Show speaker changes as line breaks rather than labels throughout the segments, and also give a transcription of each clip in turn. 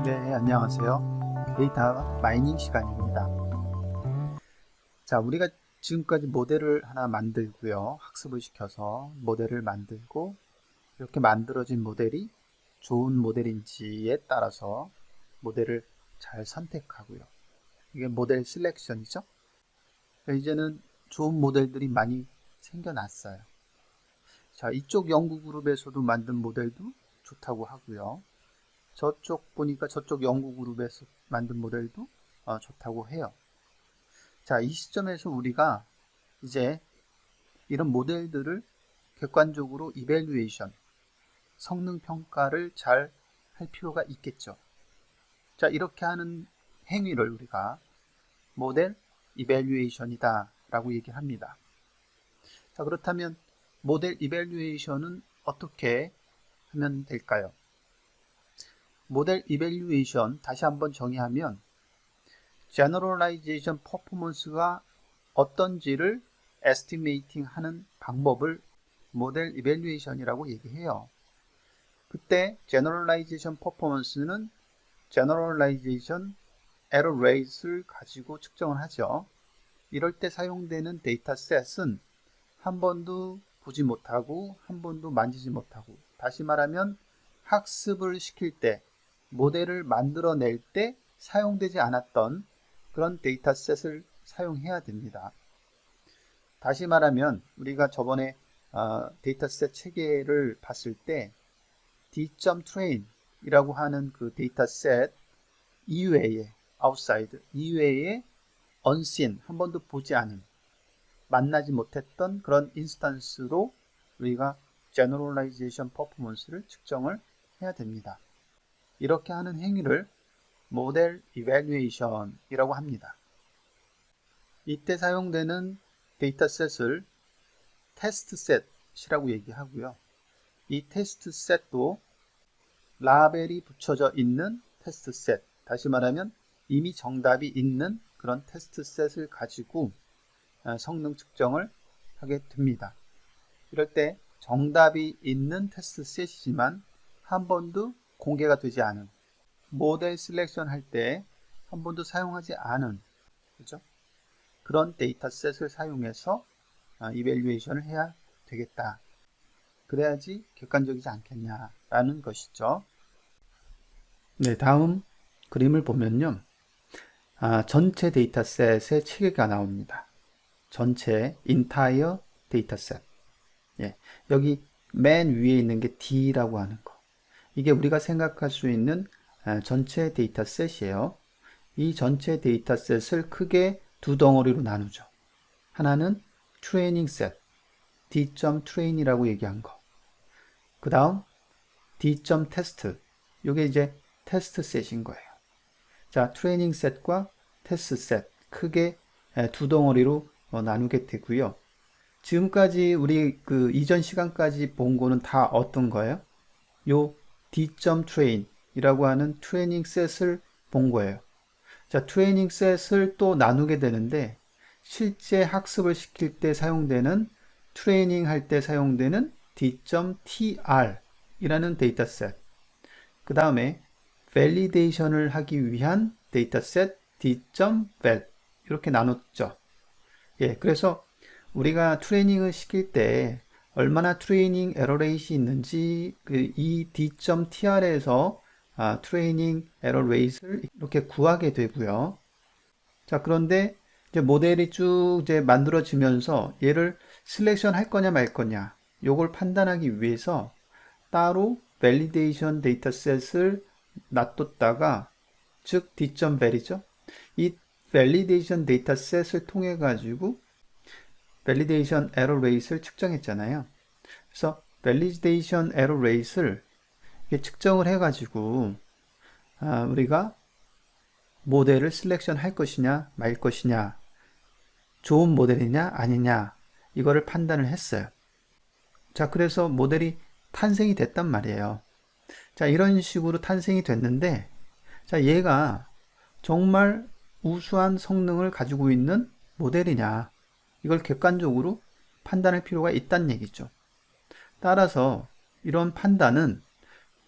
네, 안녕하세요. 데이터 마이닝 시간입니다. 자, 우리가 지금까지 모델을 하나 만들고요. 학습을 시켜서 모델을 만들고 이렇게 만들어진 모델이 좋은 모델인지에 따라서 모델을 잘 선택하고요. 이게 모델 셀렉션이죠. 이제는 좋은 모델들이 많이 생겨났어요. 자, 이쪽 연구 그룹에서도 만든 모델도 좋다고 하고요. 저쪽 보니까 저쪽 연구 그룹에서 만든 모델도 좋다고 해요. 자, 이 시점에서 우리가 이제 이런 모델들을 객관적으로 이밸류에이션, 성능 평가를 잘 할 필요가 있겠죠. 자, 이렇게 하는 행위를 우리가 모델 이밸류에이션이다 라고 얘기합니다. 자, 그렇다면 모델 이밸류에이션은 어떻게 하면 될까요? 모델 이밸류에이션 다시 한번 정의하면 제너럴라이제이션 퍼포먼스가 어떤지를 에스티메이팅 하는 방법을 모델 이밸류에이션이라고 얘기해요. 그때 제너럴라이제이션 퍼포먼스는 제너럴라이제이션 에러 레이트를 가지고 측정을 하죠. 이럴 때 사용되는 데이터셋은 한 번도 보지 못하고 한 번도 만지지 못하고, 다시 말하면 학습을 시킬 때 모델을 만들어낼 때 사용되지 않았던 그런 데이터셋을 사용해야 됩니다. 다시 말하면 우리가 저번에 데이터셋 체계를 봤을 때 D.train 이라고 하는 그 데이터셋 이외에 outside 이외에 unseen, 한 번도 보지 않은, 만나지 못했던 그런 인스턴스로 우리가 generalization performance를 측정을 해야 됩니다. 이렇게 하는 행위를 모델 이밸류에이션 이라고 합니다. 이때 사용되는 데이터셋을 테스트셋이라고 얘기하고요. 이 테스트셋도 라벨이 붙여져 있는 테스트셋, 다시 말하면 이미 정답이 있는 그런 테스트셋을 가지고 성능 측정을 하게 됩니다. 이럴 때 정답이 있는 테스트셋이지만 한 번도 공개가 되지 않은, 모델 셀렉션 할 때 한 번도 사용하지 않은, 그죠? 그런 데이터셋을 사용해서 이밸류에이션을 해야 되겠다. 그래야지 객관적이지 않겠냐라는 것이죠. 네, 다음 그림을 보면요. 전체 데이터셋의 체계가 나옵니다. 전체 entire 데이터셋. 예, 여기 맨 위에 있는 게 D라고 하는 거. 이게 우리가 생각할 수 있는 전체 데이터셋이에요. 이 전체 데이터셋을 크게 두 덩어리로 나누죠. 하나는 트레이닝 셋, D.train이라고 얘기한 거. 그 다음 D.test, 이게 이제 테스트 셋인 거예요. 자, 트레이닝 셋과 테스트 셋 크게 두 덩어리로 나누게 되고요. 지금까지 우리 그 이전 시간까지 본 거는 다 어떤 거예요? 요 D.train 이라고 하는 트레이닝 셋을 본 거예요. 자, 트레이닝 셋을 또 나누게 되는데 실제 학습을 시킬 때 사용되는, 트레이닝 할 때 사용되는 D.tr 이라는 데이터셋, 그 다음에 밸리데이션을 하기 위한 데이터셋 D.val 이렇게 나눴죠. 예, 그래서 우리가 트레이닝을 시킬 때 얼마나 트레이닝 에러 레이트이 있는지 이 D.tr에서 트레이닝 에러 레이트를 이렇게 구하게 되고요. 자, 그런데 이제 모델이 쭉 이제 만들어지면서 얘를 셀렉션 할 거냐 말 거냐 요걸 판단하기 위해서 따로 밸리데이션 데이터셋을 놔뒀다가, 즉 D.val이죠. 이 밸리데이션 데이터셋을 통해 가지고 밸리데이션 에러 레이트를 측정했잖아요. 그래서 밸리데이션 에러 레이트를 측정을 해 가지고 우리가 모델을 셀렉션 할 것이냐 말 것이냐, 좋은 모델이냐 아니냐, 이거를 판단을 했어요. 자, 그래서 모델이 탄생이 됐단 말이에요. 자, 이런 식으로 탄생이 됐는데, 자, 얘가 정말 우수한 성능을 가지고 있는 모델이냐, 이걸 객관적으로 판단할 필요가 있다는 얘기죠. 따라서 이런 판단은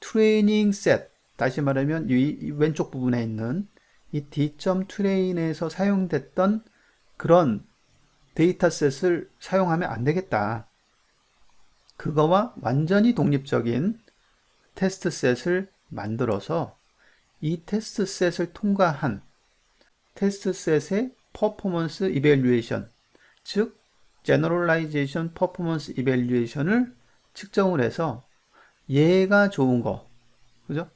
트레이닝 셋, 다시 말하면 이 왼쪽 부분에 있는 이 D.train에서 사용됐던 그런 데이터셋을 사용하면 안 되겠다. 그거와 완전히 독립적인 테스트셋을 만들어서 이 테스트셋을 통과한 테스트셋의 퍼포먼스 이밸류에이션, 즉 제너럴라이제이션 퍼포먼스 이밸류에이션을 측정을 해서 얘가 좋은 거, 그죠?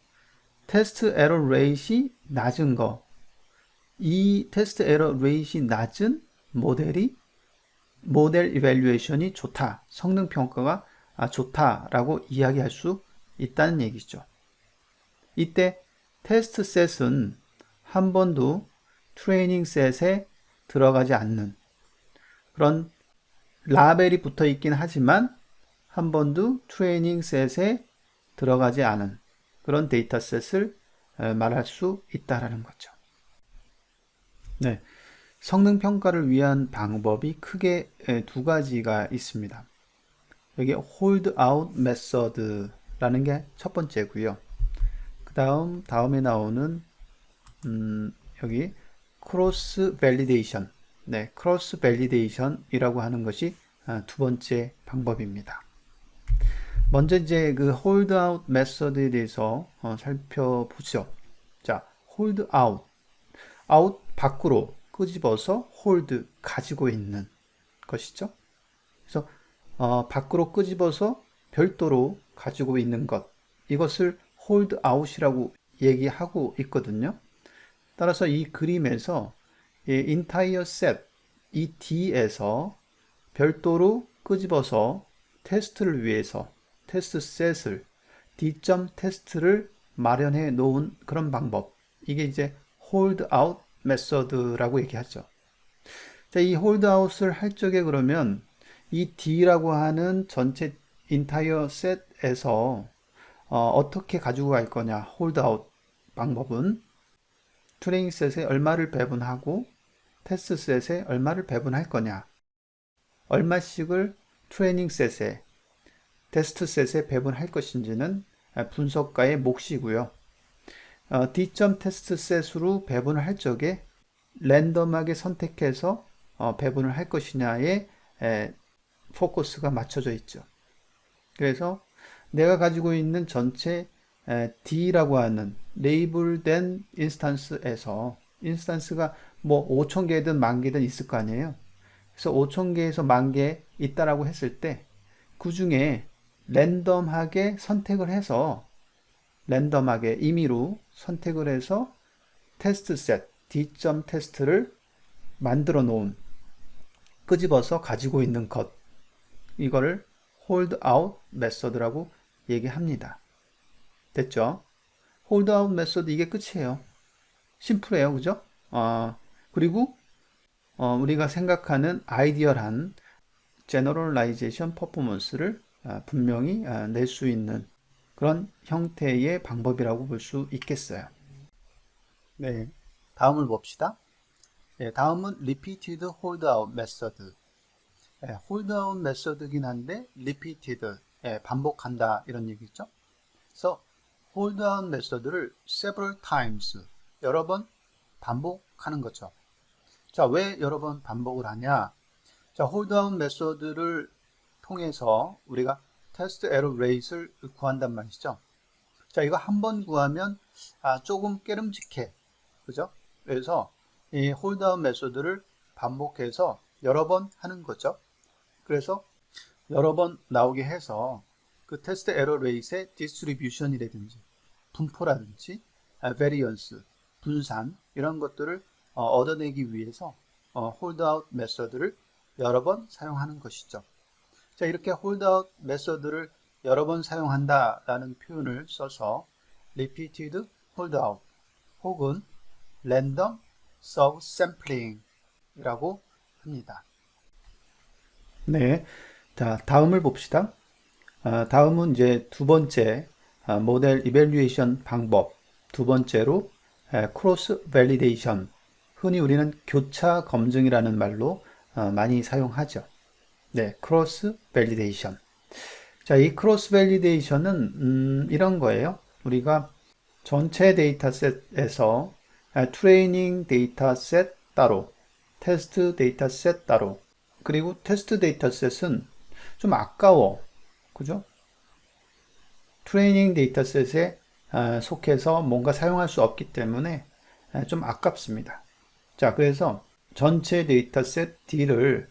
테스트 에러 레이트이 낮은 거, 이 테스트 에러 레이트이 낮은 모델 이밸류에이션이 좋다, 성능 평가가 좋다라고 이야기할 수 있다는 얘기죠. 이때 테스트 셋은 한 번도 트레이닝 셋에 들어가지 않는 그런 라벨이 붙어 있긴 하지만 한 번도 트레이닝 셋에 들어가지 않은 그런 데이터셋을 말할 수 있다라는 거죠. 네, 성능 평가를 위한 방법이 크게 두 가지가 있습니다. 여기 hold out method라는 게 첫 번째고요. 그 다음에 나오는 여기 cross validation, 네, cross validation이라고 하는 것이 두 번째 방법입니다. 먼저 이제 그 hold out method에 대해서 살펴보죠. 자, hold out 밖으로 끄집어서 hold 가지고 있는 것이죠. 그래서 밖으로 끄집어서 별도로 가지고 있는 것, 이것을 hold out이라고 얘기하고 있거든요. 따라서 이 그림에서 이 entire set, 이 D에서 별도로 끄집어서 테스트를 위해서 테스트 셋을 D.점 테스트를 마련해 놓은 그런 방법, 이게 이제 hold out 메서드라고 얘기하죠. 자, 이 hold out을 할 적에 그러면 이 D라고 하는 전체 entire set에서 어떻게 가지고 갈 거냐, hold out 방법은 트레이닝 셋에 얼마를 배분하고 테스트 셋에 얼마를 배분할 거냐, 얼마씩을 트레이닝 셋에 테스트 셋에 배분할 것인지는 분석가의 몫이고요. D점 테스트 셋으로 배분을 할 적에 랜덤하게 선택해서 배분을 할 것이냐에 포커스가 맞춰져 있죠. 그래서 내가 가지고 있는 전체 D라고 하는 레이블된 인스턴스에서 인스턴스가 뭐 5,000개든 10,000개든 있을 거 아니에요. 그래서 5,000개에서 10,000개 있다라고 했을 때 그 중에 랜덤하게 선택을 해서 랜덤하게 임의로 선택을 해서 테스트 셋, D점 테스트를 만들어 놓은, 끄집어서 가지고 있는 것, 이거를 hold out 메서드라고 얘기합니다. 됐죠? hold out 메서드 이게 끝이에요. 심플해요. 그죠? 그리고 우리가 생각하는 아이디얼한 제너럴라이제이션 퍼포먼스를 분명히 낼 수 있는 그런 형태의 방법이라고 볼 수 있겠어요. 네, 다음을 봅시다. 네, 다음은 repeated holdout method. 네, holdout method이긴 한데 repeated, 반복한다 이런 얘기죠. 그래서 holdout method를 several times, 여러 번 반복하는 거죠. 자, 왜 여러 번 반복을 하냐? 자, holdout method를 통해서 우리가 테스트 에러 레이트를 구한단 말이죠. 자, 이거 한 번 구하면 조금 깨름직해. 그죠? 그래서 이 홀다운 메소드를 반복해서 여러 번 하는 거죠. 그래서 여러 번 나오게 해서 그 테스트 에러 레이트의 디스트리뷰션이라든지 분포라든지 베리언스, 분산 이런 것들을 얻어내기 위해서 홀드아웃 메소드를 여러 번 사용하는 것이죠. 자, 이렇게 홀드아웃 메소드를 여러 번 사용한다라는 표현을 써서 repeated holdout 혹은 random subsampling이라고 합니다. 네, 자, 다음을 봅시다. 다음은 이제 두 번째 모델 이밸류에이션 방법, 두 번째로 크로스 밸리데이션, 흔히 우리는 교차 검증이라는 말로 많이 사용하죠. 네, 크로스 밸리데이션. 자, 이 크로스 밸리데이션은 이런 거예요. 우리가 전체 데이터셋에서 트레이닝 데이터셋 따로, 테스트 데이터셋 따로, 그리고 테스트 데이터셋은 좀 아까워. 그죠? 트레이닝 데이터셋에 속해서 뭔가 사용할 수 없기 때문에 좀 아깝습니다. 자, 그래서 전체 데이터셋 D를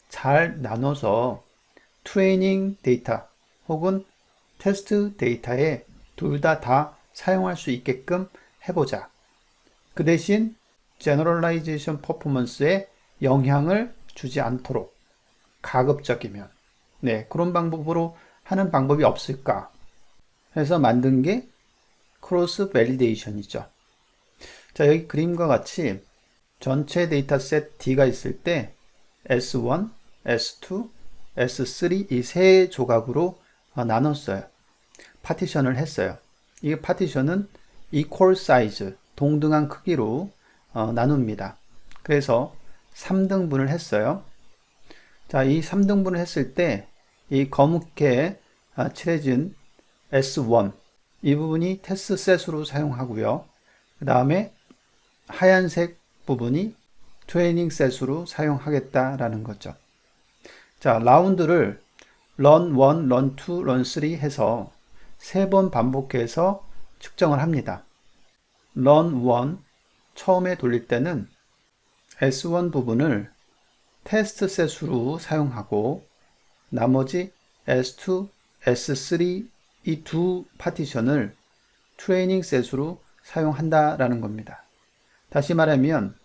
잘 나눠서 트레이닝 데이터 혹은 테스트 데이터에 둘 다 사용할 수 있게끔 해보자. 그 대신 제너럴라이제이션 퍼포먼스에 영향을 주지 않도록 가급적이면 그런 방법으로 하는 방법이 없을까 해서 만든 게 크로스 밸리데이션이죠. 자, 여기 그림과 같이 전체 데이터셋 D가 있을 때 S1, S2, S3 이 세 조각으로 나눴어요. 파티션을 했어요. 이 파티션은 equal size, 동등한 크기로 나눕니다. 그래서 3등분을 했어요. 자, 이 3등분을 했을 때 이 검게 칠해진 S1 이 부분이 테스트 셋으로 사용하고요. 그 다음에 하얀색 부분이 트레이닝 셋으로 사용하겠다라는 거죠. 자, 라운드를 run 1, run 2, run 3 해서 3번 반복해서 측정을 합니다. run 1 처음에 돌릴 때는 S1 부분을 테스트 셋으로 사용하고 나머지 S2, S3 이 두 파티션을 트레이닝 셋으로 사용한다라는 겁니다. 다시 말하면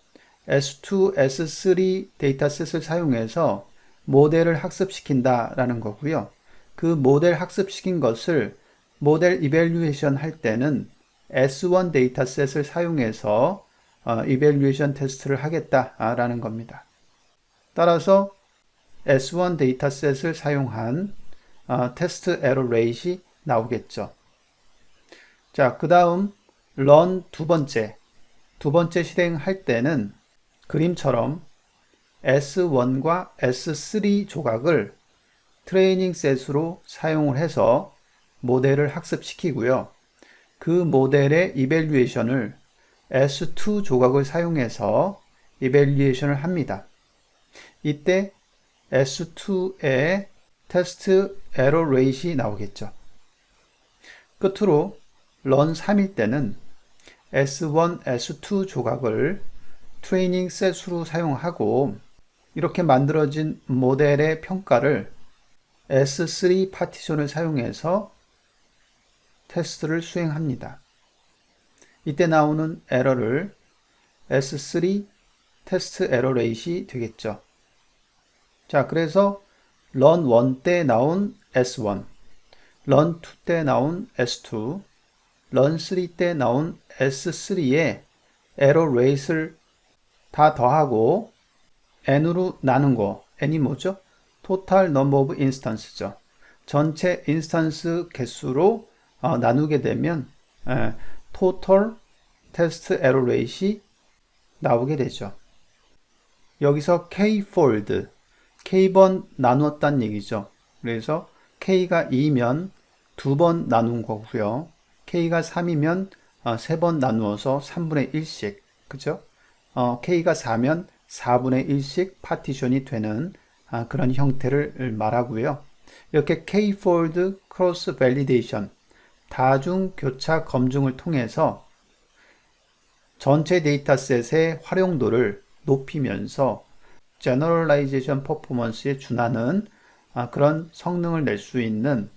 S2, S3 데이터셋을 사용해서 모델을 학습시킨다라는 거고요. 그 모델 학습시킨 것을 모델 이밸류에이션 할 때는 S1 데이터셋을 사용해서 이밸류에이션 테스트를 하겠다라는 겁니다. 따라서 S1 데이터셋을 사용한 테스트 에러 레이트이 나오겠죠. 자, 그 다음 run 두 번째 실행할 때는 그림처럼 S1과 S3 조각을 트레이닝 셋으로 사용을 해서 모델을 학습시키고요. 그 모델의 이밸류에이션을 S2 조각을 사용해서 이밸류에이션을 합니다. 이때 S2의 테스트 에러 레이트이 나오겠죠. 끝으로 run 3일 때는 S1, S2 조각을 트레이닝 셋으로 사용하고 이렇게 만들어진 모델의 평가를 S3 파티션을 사용해서 테스트를 수행합니다. 이때 나오는 에러를 S3 테스트 에러 레이트이 되겠죠. 자, 그래서 run 1 때 나온 S1, run 2 때 나온 S2, run 3 때 나온 S3의 에러 레이트를 다 더하고 n으로 나눈 거, n이 뭐죠? total number of instance죠. 전체 인스턴스 개수로 나누게 되면 total test error rate이 나오게 되죠. 여기서 k-fold, k번 나누었다는 얘기죠. 그래서 k가 2면 2번 나눈 거고요. k가 3이면 3번 나누어서 3분의 1씩, 그죠? k가 4면 4분의 1씩 파티션이 되는 그런 형태를 말하고요. 이렇게 k-fold cross validation, 다중 교차 검증을 통해서 전체 데이터셋의 활용도를 높이면서 제너럴라이제이션 퍼포먼스에 준하는 그런 성능을 낼 수 있는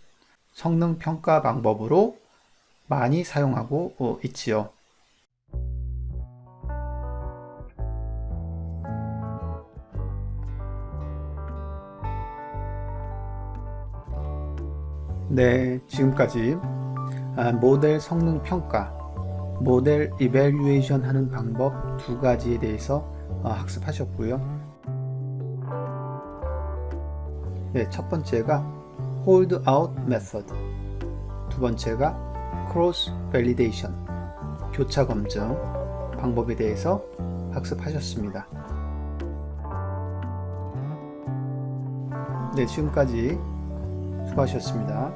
성능 평가 방법으로 많이 사용하고 있지요. 네, 지금까지 모델 성능 평가, 모델 이밸류에이션 하는 방법 두 가지에 대해서 학습하셨고요. 네, 첫 번째가 hold out method, 두 번째가 cross validation, 교차 검증 방법에 대해서 학습하셨습니다. 네, 지금까지 수고하셨습니다.